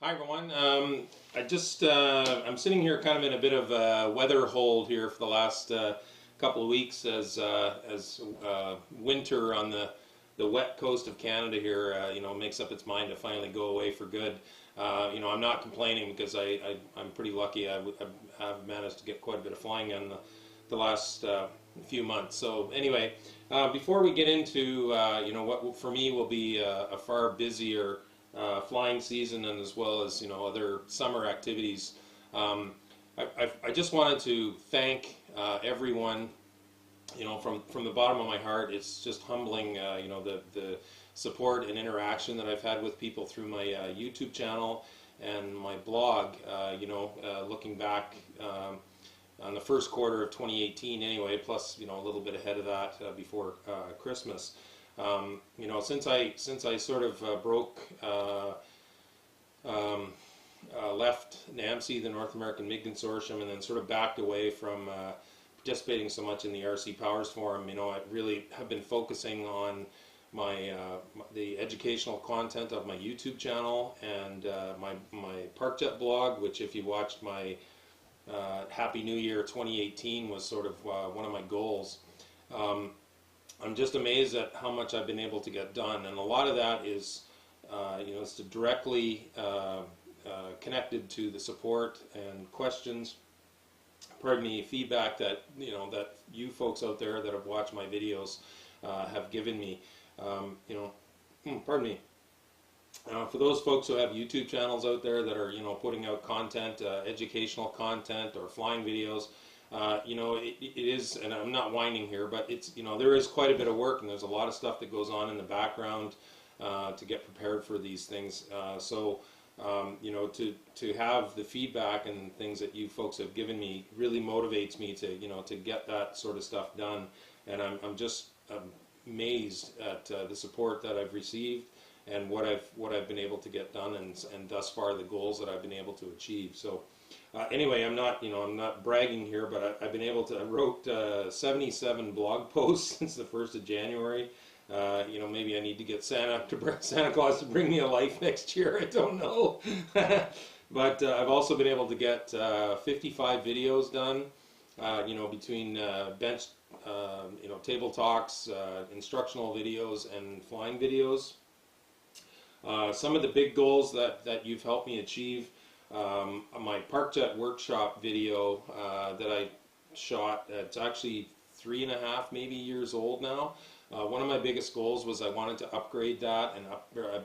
Hi everyone. I'm sitting here kind of in a bit of a weather hold here for the last couple of weeks as winter on the wet coast of Canada here makes up its mind to finally go away for good. I'm not complaining because I'm pretty lucky. I've managed to get quite a bit of flying in the last few months. So anyway, before we get into what for me will be a far busier flying season, and as well as other summer activities. I just wanted to thank everyone. From the bottom of my heart, it's just humbling. The support and interaction that I've had with people through my YouTube channel and my blog. Looking back on the first quarter of 2018, anyway, plus a little bit ahead of that before Christmas. Since I sort of left NAMC, the North American MiG Consortium, and then sort of backed away from participating so much in the RC Powers Forum, I really have been focusing on the educational content of my YouTube channel and my ParkJet blog, which, if you watched my Happy New Year 2018, was sort of one of my goals. I'm just amazed at how much I've been able to get done, and a lot of that is, it's directly connected to the support and questions, feedback that that you folks out there that have watched my videos have given me. For those folks who have YouTube channels out there that are putting out content, educational content or flying videos. It is, and I'm not whining here, but it's, there is quite a bit of work, and there's a lot of stuff that goes on in the background to get prepared for these things. To have the feedback and things that you folks have given me really motivates me to get that sort of stuff done. And I'm just amazed at the support that I've received and what I've been able to get done, and thus far the goals that I've been able to achieve. So. Anyway, I'm not bragging here, but I wrote 77 blog posts since the 1st of January. Maybe I need to get Santa Claus to bring me a life next year. I don't know. But I've also been able to get 55 videos done. Between bench, table talks, instructional videos, and flying videos. Some of the big goals that you've helped me achieve. My ParkJet workshop video that I shot, it's actually 3.5 maybe years old now. One of my biggest goals was I wanted to upgrade that and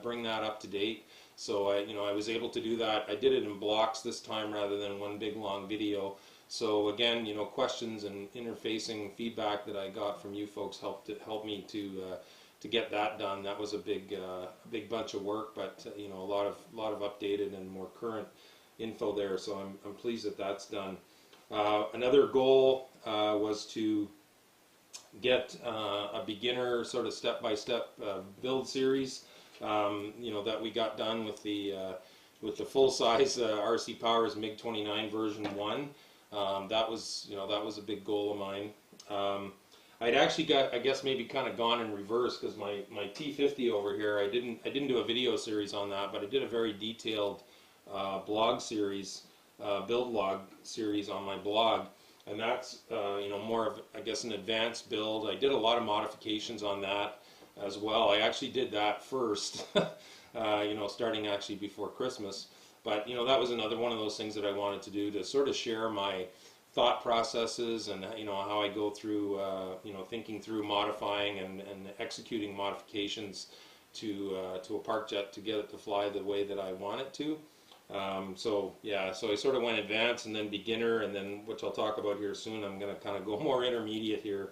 bring that up to date. So I was able to do that. I did it in blocks this time rather than one big long video. So again, questions and interfacing feedback that I got from you folks helped me to get that done. That was a big bunch of work, but a lot of updated and more current info there, so I'm pleased that that's done. Another goal was to get a beginner sort of step-by-step build series that we got done with the full-size RC Powers MiG-29 version 1. That was a big goal of mine. I'd actually I guess maybe kind of gone in reverse, because my T50 over here, I didn't do a video series on that, but I did a very detailed blog series, build log series on my blog, and that's more of, I guess, an advanced build. I did a lot of modifications on that as well. I actually did that first, starting actually before Christmas. But that was another one of those things that I wanted to do, to sort of share my thought processes and how I go through thinking through modifying and executing modifications to a ParkJet to get it to fly the way that I want it to. So I sort of went advanced and then beginner, and then, which I'll talk about here soon, I'm going to kind of go more intermediate here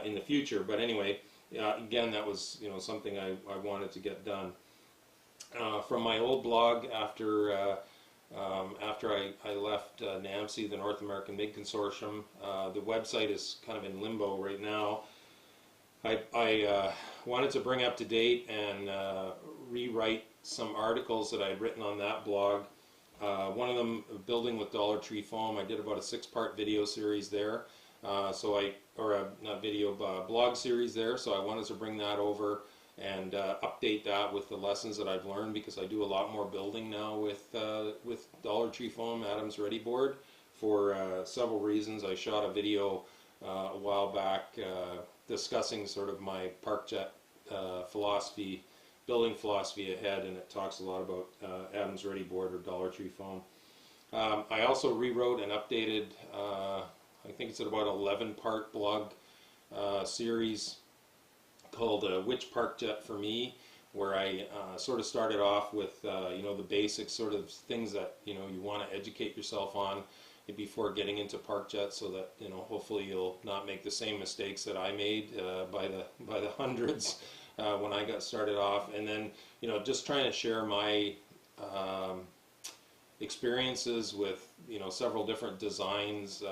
in the future. But anyway, again, that was something I wanted to get done. From my old blog, after I left NAMC, the North American MiG Consortium, the website is kind of in limbo right now. I wanted to bring up to date and rewrite some articles that I had written on that blog. One of them, Building with Dollar Tree Foam. I did about a 6-part video series there. Blog series there. So I wanted to bring that over. and update that with the lessons that I've learned, because I do a lot more building now with Dollar Tree Foam Adams Ready Board for several reasons. I shot a video a while back discussing sort of my ParkJet philosophy, building philosophy ahead, and it talks a lot about Adams Ready Board or Dollar Tree Foam. I also rewrote and updated, I think it's about 11-part blog series called Which ParkJet for Me, where I sort of started off with the basic sort of things that you want to educate yourself on before getting into ParkJet, so that hopefully you'll not make the same mistakes that I made by the hundreds when I got started off. And then just trying to share my experiences with several different designs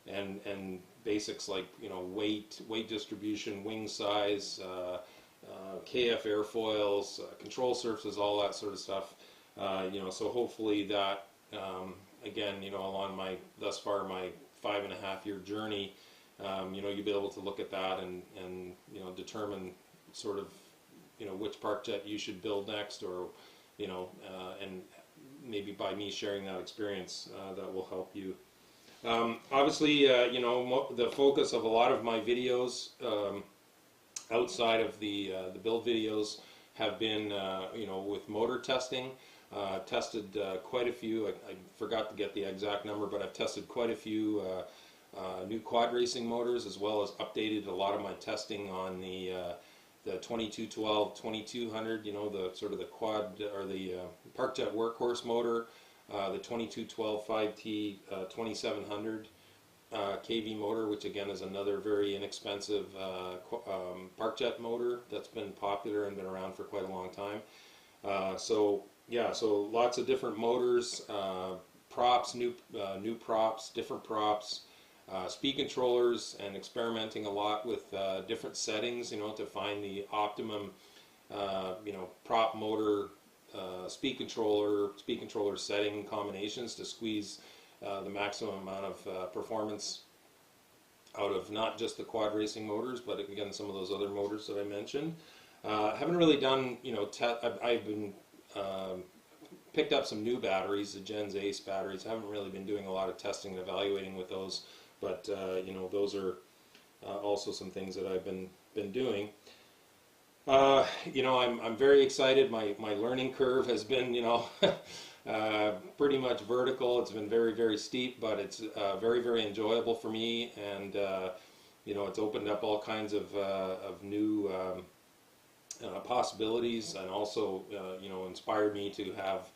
and basics like weight distribution, wing size, KF airfoils, control surfaces, all that sort of stuff. So hopefully that again, along my thus far my 5.5-year journey, you'll be able to look at that and determine sort of which ParkJet you should build next, or and maybe by me sharing that experience that will help you. Obviously, the focus of a lot of my videos outside of the build videos have been with motor testing. Tested quite a few. I forgot to get the exact number, but I've tested quite a few new quad racing motors, as well as updated a lot of my testing on the 2212, 2200. The sort of the quad or the ParkJet workhorse motor. The 2212 5T 2700 kV motor, which again is another very inexpensive ParkJet motor that's been popular and been around for quite a long time. So lots of different motors, props, new props, different props, speed controllers, and experimenting a lot with different settings, to find the optimum, prop, motor, speed controller setting combinations to squeeze the maximum amount of performance out of not just the quad racing motors, but again some of those other motors that I mentioned. Haven't really done, I've been picked up some new batteries, the Gens Ace batteries. Haven't really been doing a lot of testing and evaluating with those, but those are also some things that I've been doing. I'm very excited. My learning curve has been, pretty much vertical. It's been very, very steep, but it's very, very enjoyable for me, and it's opened up all kinds of new possibilities, and also inspired me to have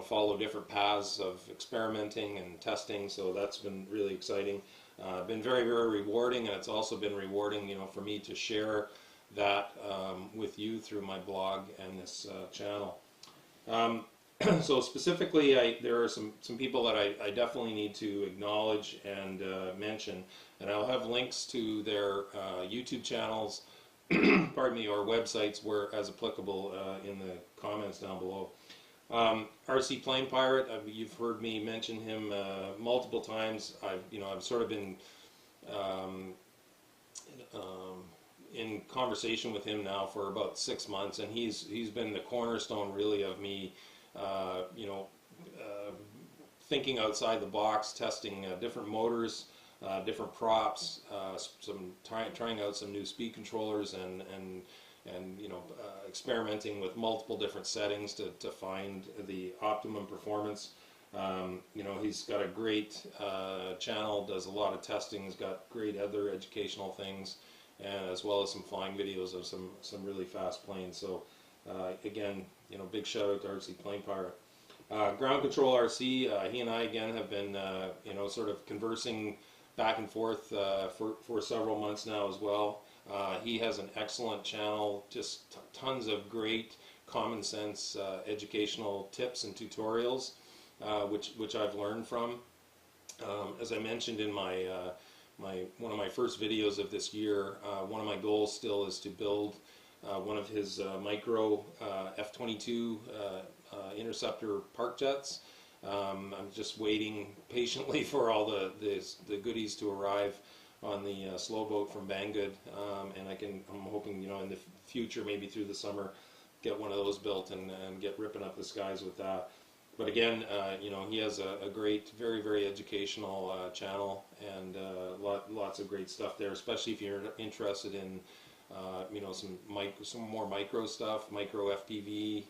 follow different paths of experimenting and testing. So that's been really exciting. Been very, very rewarding, and it's also been rewarding for me to share that with you through my blog and this channel. So specifically, there are some people that I definitely need to acknowledge and mention, and I'll have links to their YouTube channels, pardon me, or websites where as applicable in the comments down below. RC Plane Pirate, you've heard me mention him multiple times. I've sort of been in conversation with him now for about 6 months, and he's been the cornerstone really of me thinking outside the box, testing different motors, different props, trying out some new speed controllers, and experimenting with multiple different settings to find the optimum performance. He's got a great channel, does a lot of testing, he's got great other educational things, and as well as some flying videos of some really fast planes. So again, big shout out to RC Plane Pirate. Ground Control RC, he and I again have been sort of conversing back and forth for several months now as well. He has an excellent channel, just tons of great common sense educational tips and tutorials, which I've learned from. As I mentioned in my one of my first videos of this year, one of my goals still is to build one of his micro F-22 Interceptor ParkJets. I'm just waiting patiently for all the goodies to arrive. on the slow boat from Banggood, and I'm hoping, you know, in the future, maybe through the summer, get one of those built and get ripping up the skies with that. But again, you know, he has a great, very, very educational channel, and lots of great stuff there, especially if you're interested in, you know, some more micro stuff, micro FPV,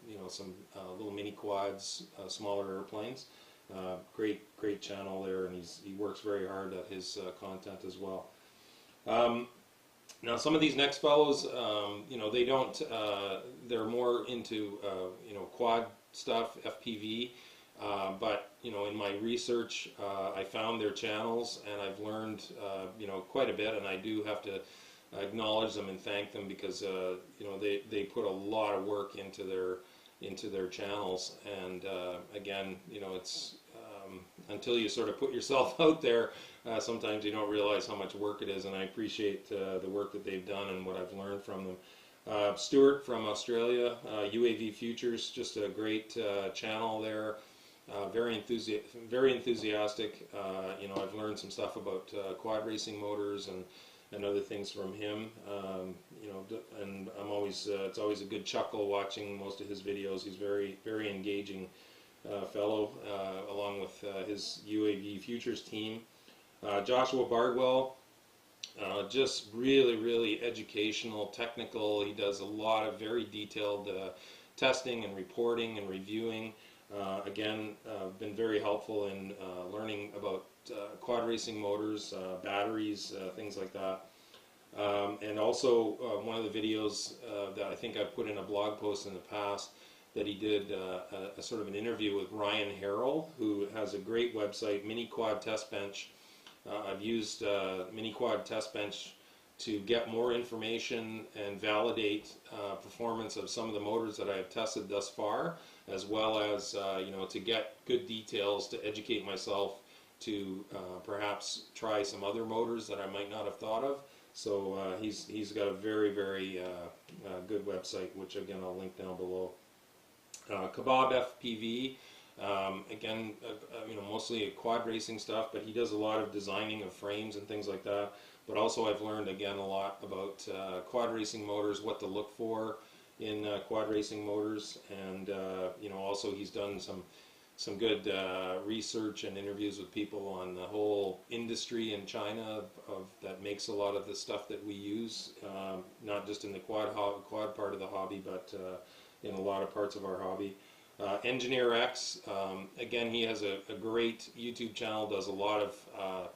you know, some little mini quads, smaller airplanes. Great channel there, and he works very hard at his content as well. Now, some of these next fellows, you know, they don't, they're more into, you know, quad stuff, FPV, but, you know, in my research, I found their channels, and I've learned, you know, quite a bit, and I do have to acknowledge them and thank them, because, you know, they put a lot of work into their channels, and again, you know, it's until you sort of put yourself out there, sometimes you don't realize how much work it is, and I appreciate the work that they've done and what I've learned from them. Stuart from Australia, UAV Futures, just a great channel there. Very enthusiastic. You know, I've learned some stuff about quad racing motors and other things from him. You know, and I'm always it's always a good chuckle watching most of his videos. He's very engaging fellow, along with his UAV Futures team. Joshua Bardwell, just really educational, technical. He does a lot of very detailed testing and reporting and reviewing. Again, been very helpful in learning about quad racing motors, batteries, things like that. And also one of the videos that I think I've put in a blog post in the past, that he did a sort of an interview with Ryan Harrell, who has a great website, Mini Quad Test Bench. I've used Mini Quad Test Bench to get more information and validate performance of some of the motors that I have tested thus far, as well as you know, to get good details to educate myself to perhaps try some other motors that I might not have thought of. So he's got a very good website, which again I'll link down below. Kebab FPV, again, you know, mostly quad racing stuff, but he does a lot of designing of frames and things like that. But also I've learned again a lot about quad racing motors, what to look for in quad racing motors, and you know, also he's done some good research and interviews with people on the whole industry in China that makes a lot of the stuff that we use, not just in the quad part of the hobby, but in a lot of parts of our hobby. Engineer X, again, he has a great YouTube channel, does a lot of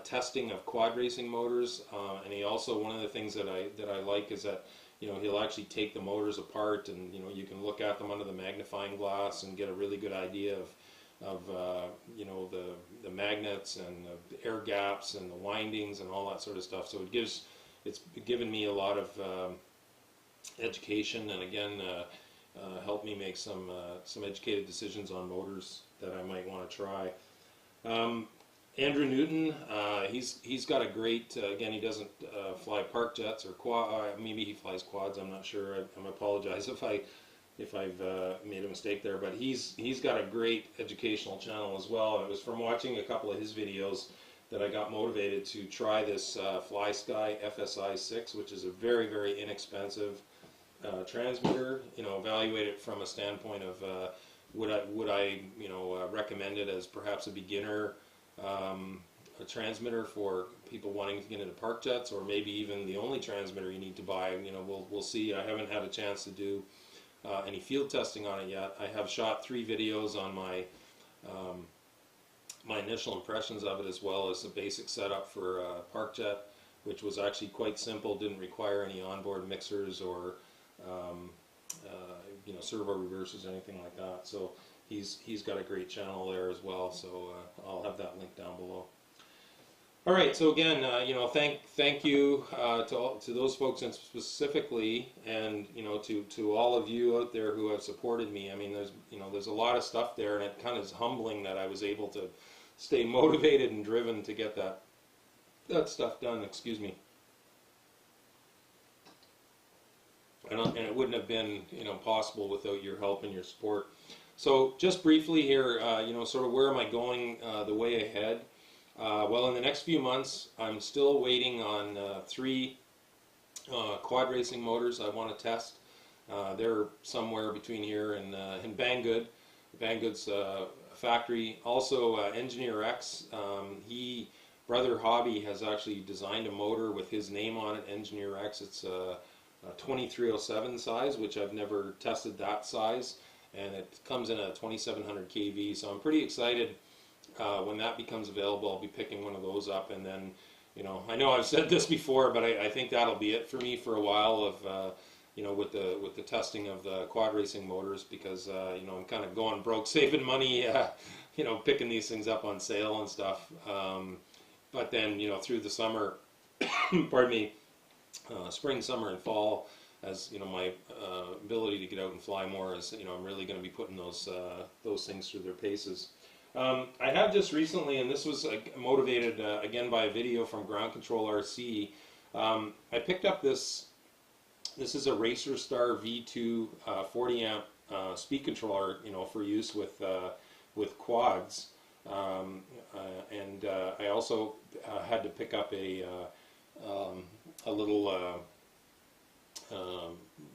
testing of quad racing motors, and he also, one of the things that I like is that, you know, he'll actually take the motors apart, and you know, you can look at them under the magnifying glass and get a really good idea of you know, the magnets and the air gaps and the windings and all that sort of stuff. So it's given me a lot of education, and again helped me make some educated decisions on motors that I might want to try. Andrew Newton, he's got a great, again, he doesn't fly park jets or quad, maybe he flies quads, I'm not sure. I apologize if I've made a mistake there, but he's got a great educational channel as well. And it was from watching a couple of his videos that I got motivated to try this FlySky FSI 6, which is a very inexpensive transmitter. You know, evaluate it from a standpoint of would I you know, recommend it as perhaps a beginner a transmitter for people wanting to get into park jets, or maybe even the only transmitter you need to buy. You know, we'll see. I haven't had a chance to do any field testing on it yet. I have shot 3 videos on my my initial impressions of it, as well as the basic setup for park jet, which was actually quite simple, didn't require any onboard mixers or you know, servo reversers or anything like that. So he's got a great channel there as well, so I'll have that link down below. All right, so again, you know, thank you to those folks, and specifically, and you know, to all of you out there who have supported me. I mean, there's a lot of stuff there, and it kind of is humbling that I was able to stay motivated and driven to get that stuff done. Excuse me. And it wouldn't have been, you know, possible without your help and your support. So just briefly here, you know, sort of where am I going the way ahead? Well, in the next few months, I'm still waiting on 3 quad racing motors I want to test. They're somewhere between here and in Banggood. Banggood's factory. Also, Engineer X, Brother Hobby has actually designed a motor with his name on it, Engineer X. It's a 2307 size, which I've never tested that size, and it comes in a 2700 kV, so I'm pretty excited. When that becomes available, I'll be picking one of those up, and then, you know I've said this before, but I think that'll be it for me for a while of with the testing of the quad racing motors, because I'm kind of going broke saving money, picking these things up on sale and stuff. But then, through the summer, pardon me, spring, summer, and fall, as my ability to get out and fly more is, I'm really going to be putting those things through their paces. I have just recently, and this was motivated again by a video from Ground Control RC. I picked up this. This is a Racer Star V2 40 amp speed controller, for use with quads. And I also had to pick up a little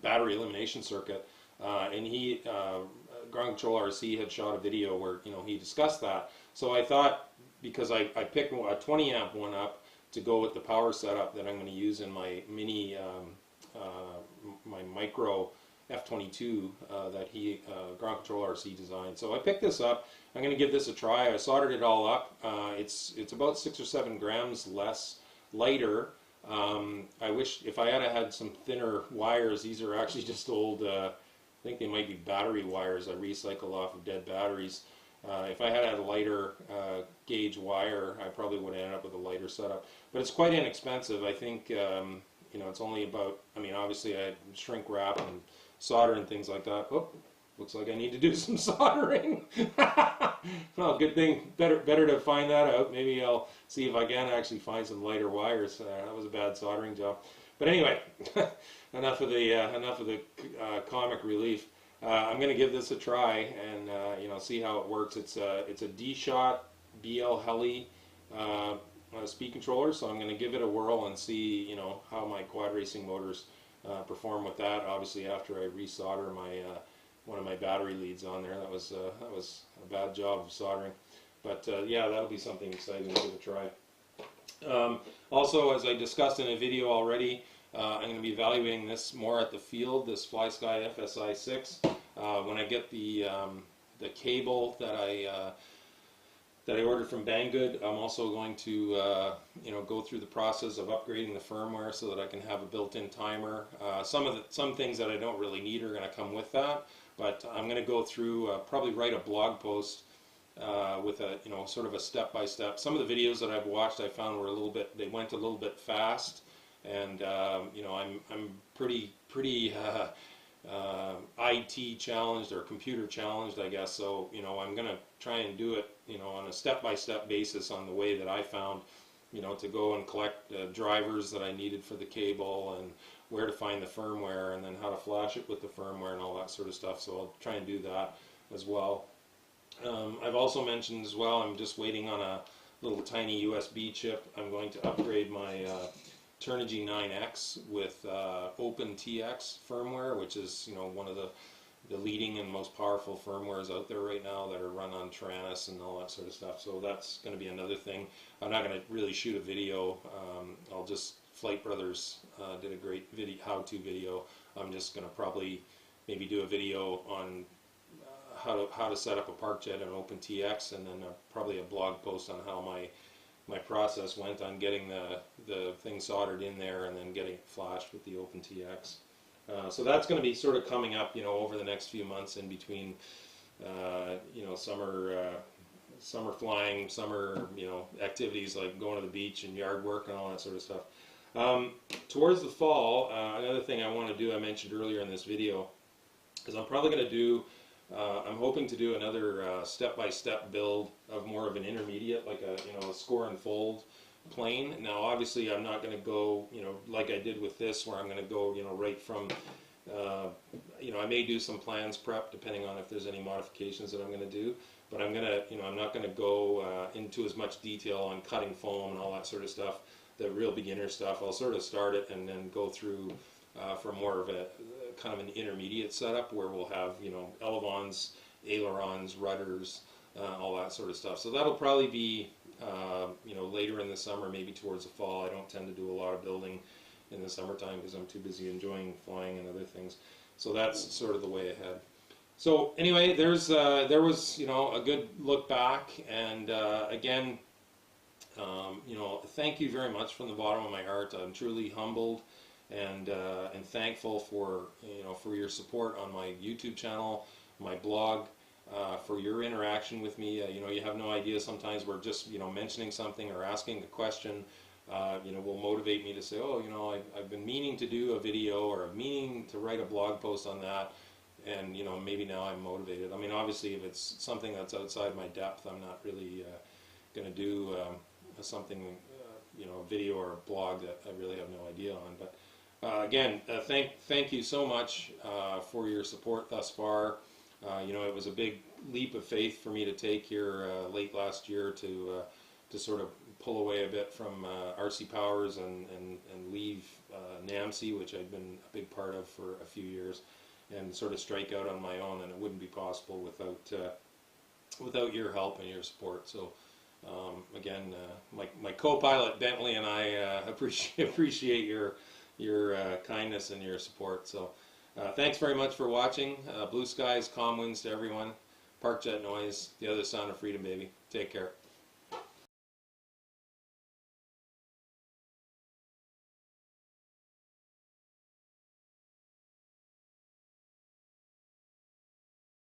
battery elimination circuit, and Ground Control RC had shot a video where he discussed that. So I thought, because I picked a 20 amp one up to go with the power setup that I'm going to use in my mini my micro F22 that Ground Control RC designed. So I picked this up. I'm going to give this a try. I soldered it all up. It's about 6 or 7 grams lighter. I wish if I had some thinner wires. These are actually just old, I think they might be battery wires I recycled off of dead batteries. If I had a lighter gauge wire, I probably would have ended up with a lighter setup. But it's quite inexpensive. I think it's only about, obviously I shrink wrap and solder and things like that. Oh, looks like I need to do some soldering. Well, good thing, better to find that out. Maybe I'll see if I can actually find some lighter wires. That was a bad soldering job. But anyway, enough of the comic relief. I'm going to give this a try and see how it works. It's a D-Shot BL Heli speed controller, so I'm going to give it a whirl and see how my quad racing motors perform with that. Obviously, after I resolder my one of my battery leads on there, that was a bad job of soldering. But yeah, that'll be something exciting to give a try. Also, as I discussed in a video already, I'm going to be evaluating this more at the field, this FlySky FSI 6. When I get the cable that I ordered from Banggood, I'm also going to go through the process of upgrading the firmware so that I can have a built-in timer. Some things that I don't really need are going to come with that, but I'm going to go through, probably write a blog post with a sort of a step-by-step. Some of the videos that I've watched I found were they went a little bit fast, and I'm pretty IT challenged or computer challenged, I guess. So I'm going to try and do it on a step-by-step basis on the way that I found, to go and collect drivers that I needed for the cable, and where to find the firmware, and then how to flash it with the firmware and all that sort of stuff. So I'll try and do that as well. I've also mentioned as well, I'm just waiting on a little tiny USB chip. I'm going to upgrade my Turnigy 9X with OpenTX firmware, which is one of the leading and most powerful firmwares out there right now that are run on Taranis and all that sort of stuff. So that's going to be another thing. I'm not going to really shoot a video. I'll just, Flight Brothers did a great how-to video. I'm just going to probably maybe do a video on how to set up a ParkJet and OpenTX, and then probably a blog post on how my process went on getting the thing soldered in there and then getting it flashed with the OpenTX. So that's going to be sort of coming up, over the next few months in between, summer flying, summer, activities like going to the beach and yard work and all that sort of stuff. Towards the fall, another thing I want to do, I mentioned earlier in this video, is I'm probably going to do, I'm hoping to do another step-by-step build of more of an intermediate, like a score and fold plane. Now, obviously, I'm not going to go, like I did with this, where I'm going to go, right from you know, I may do some plans prep depending on if there's any modifications that I'm going to do. But I'm you know, I'm not going to go into as much detail on cutting foam and all that sort of stuff, the real beginner stuff. I'll sort of start it and then go through for more of a kind of an intermediate setup where we'll have, you know, elevons, ailerons, rudders, all that sort of stuff. So that'll probably be, you know, later in the summer, maybe towards the fall. I don't tend to do a lot of building in the summertime because I'm too busy enjoying flying and other things. So that's sort of the way ahead. So anyway, there was, you know, a good look back, and again, you know, thank you very much from the bottom of my heart. I'm truly humbled and thankful for, you know, for your support on my YouTube channel, my blog, for your interaction with me. You know, you have no idea. Sometimes we're just, you know, mentioning something or asking a question, you know, will motivate me to say, oh, you know, I've been meaning to do a video or meaning to write a blog post on that. And, you know, maybe now I'm motivated. I mean, obviously, if it's something that's outside my depth, I'm not really going to do something, you know, a video or a blog that I really have no idea on. But again, thank you so much for your support thus far. You know, it was a big leap of faith for me to take here late last year to sort of pull away a bit from RC Powers and leave NAMC, which I'd been a big part of for a few years, and sort of strike out on my own, and it wouldn't be possible without your help and your support. So again, my co-pilot Bentley and I appreciate your kindness and your support. So thanks very much for watching. Blue skies, calm winds to everyone. Park jet noise, the other sound of freedom, baby. Take care.